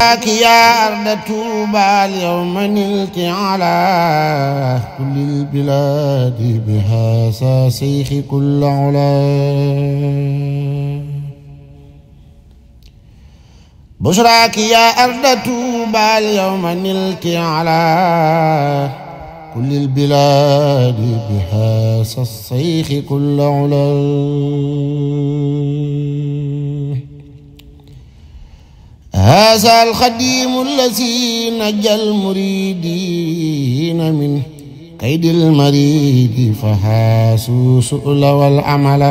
بشراك يا أرض طوبى اليوم نلت على كل البلاد بهذا سيخ كل علا بشراك يا أرض طوبى اليوم نلت على كل البلاد بهذا الصيخ كل علا هذا الخديم الذي نجى المريدين من كيد المريد فهاسوا سؤل والعمل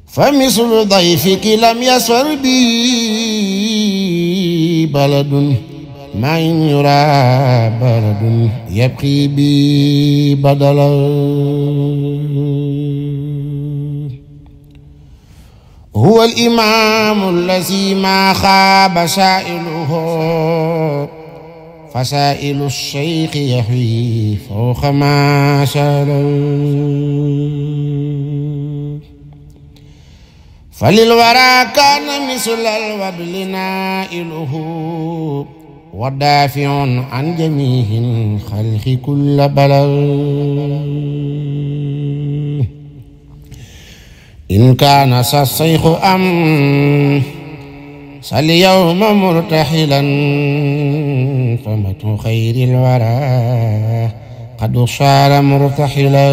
فمثل ضيفك لم يسر بي بلد ما إن يرى بلد يبقي بي بدلا هو الإمام الذي ما خاب سائله فسائل الشيخ يحوي فوق ما سأله فللورى كان مثل الوبل نائله ودافع عن جميع الخلق كل بلد إن كان الشيخ أم اليوم مرتحلا فمت خير الورى قد صار مرتحلا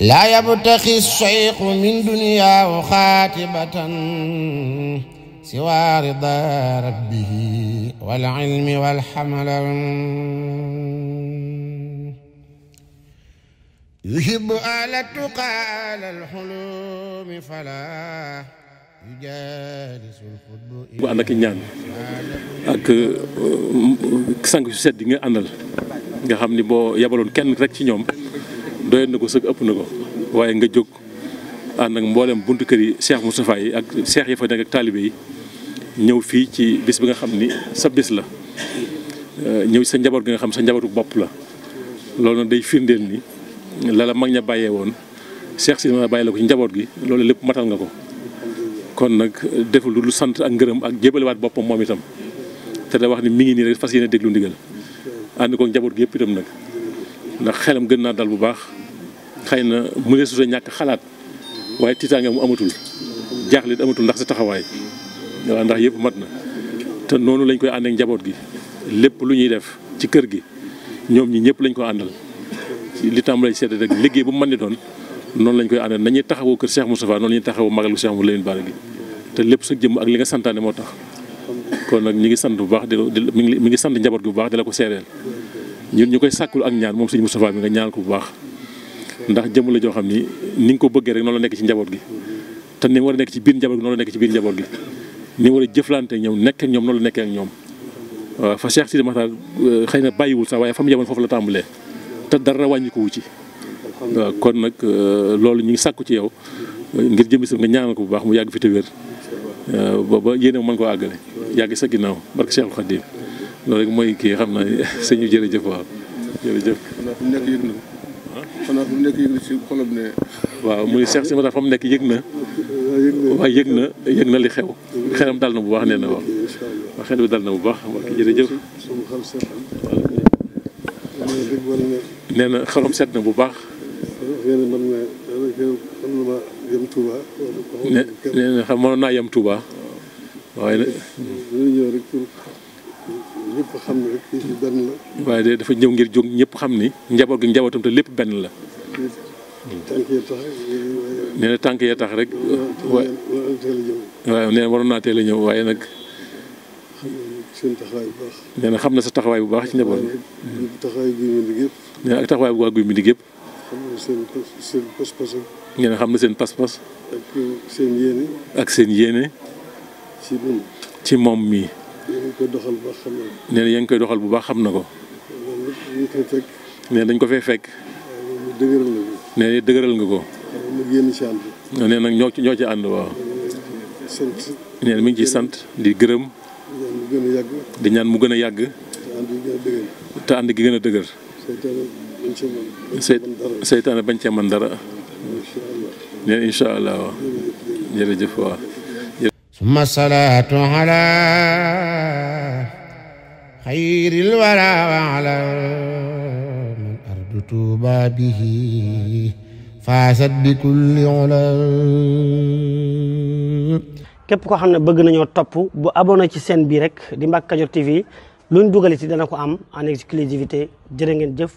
لا يبتغي الشيخ من دنياه خاتبة سوى رضا ربه والعلم والحمل يحب آل التقى آل الحلوم فلا يجالس الخطب bu ànd ak ñaan ak sang su sedd nga àndal nga xam ni boo yabaloon kenn rek ci ñoom doyoon na ko sëg ëpp na ko waaye nga jóg ànd ak mboolem buntu kër yi Cheikh Moustapha yi ak Cheikh yi fa nekk ak taalibe yi ñëw fii ci bis bi nga xam ni sa bis la ñëw sa njaboot gi nga xam sa njabootu bopp la loolu nag day firndeel ni la mag ña bàyyee woon Cheikh si ma bàyyi la ko ci njaboot gi loolu lépp matal nga ko kon nag deful lu sant ak ngërëm ak jébalewaat boppam moom itam te da wax ni mi ngi nii rek fas yéene déglu ndigal ànd ko njaboot gi yëpp itam nag ndax xelam gën naa dal bu baax xëy na mu ne suta ñàkk xalaat waaye tiitaange mu amatul jaaxle amatul ndax sa taxawaay waaw ndax yëpp mat na te noonu lañ koy ànd ak njaboot gi lépp lu ñuy def ci kër gi ñoom ñi ñëpp lañ ko àndal li tàmbalee ci seet rek liggéey bu mu mën di doon noonu lañ koy àndal nañuy taxawoo kër Cheikh Moustapha noonu la ñuy taxawoo magalu Cheikh Mouhamadou Lamine Bara gi te lépp sa jëm ak li nga santaane moo tax kon nag ñi ngi sant bu baax mi ngi sant njaboot gi bu baax di la ko seereel ñun ñu koy sàkkul ak ñaan moom sëñ Moustapha bi nga ñaan ko bu baax ndax jëm la joo xam ni ni nga ko bëggee rek noonu la nekk ci njaboot gi te ni war a nekk ci biir njaboot gi noonu la nekk ci biir njaboot gi ni war a jëflante ak ñoom nekk ak ñoom noonu la nekkee ak ñoom waaw fa Cheikh Sidi Makhtar xëy na bàyyiwul sax waaye fa mu yemoon foofu la tàmbalee te dara wàññi ko wu ci waaw kon nag loolu ñu ngi sàkku ci yow ngir jëm si nga ñaanal ko bu baax mu yàgg fi te wér ba yéene mën koo àggale yàgg sa ginnaaw barke Cheikhul Khadim loolu rek mooy kii xam naa sëñ bi jërëjëf waaw jërëjëf. xanaa fu mu nekk yëg na ci xolam ne. waaw muy Cheikh Sidi Makhtar fa mu nekk yëg na. waaye yëg na li xew xelam dal na bu baax nee na waaw xel bi dal na bu baax jërëjëf. nee na xolam set na bu baax. nee na xam mënoon naa yem Touba waaye nag. ñëpp xam ne rek fii benn la. waaye de dafa ñëw ngir jóg ñëpp xam ni njaboot gi njabootam te lépp benn la. tànk yi tax. nee na tànk yee tax rek. waaye nee na waroon naa teel a ñëw waaye nag. seen taxawaay bu baax. nee na xam na sa taxawaay bu baax ci njaboot bi. taxawaay guy mbind gépp. nee na ak taxawaay bu waa guy mbind gépp. xam na seen pas-pas. nee na xam na seen pas-pas. ak seen yéene. ak seen yéene. ci moom. ci moom mii. yaa ngi koy doxal bu baax xam na ko. nee na yaa ngi koy doxal bu baax xam na ko. loolu dañ koy fekk. nee na dañ ko fee fekk. waaye dëgëral na ko. nee na dëgëral nga ko. mu génn ci ànd. nee na ñoo ci ànd waaw. sant. nee na mi ngi ciy sant di gërëm. mu gën a yàgg. di ñaan mu gën a yàgg. te ànd gi gën a dëgër. te ànd gi gën a dëgër. seytaane bañ cee mën dara. seytaane bañ cee mën dara. neen incha allah waaw jërëjëf waaw. summa salaatu ala xayril wara wa ala man ardu tuuba bihi faasat bi kulli ula. képp koo xam ne bëgg nañoo topp bu abonné ci chaîne bi rek di Mbacke Kadior TV luñ dugal ci dana ko am en exclusivité jërë ngeen jëf.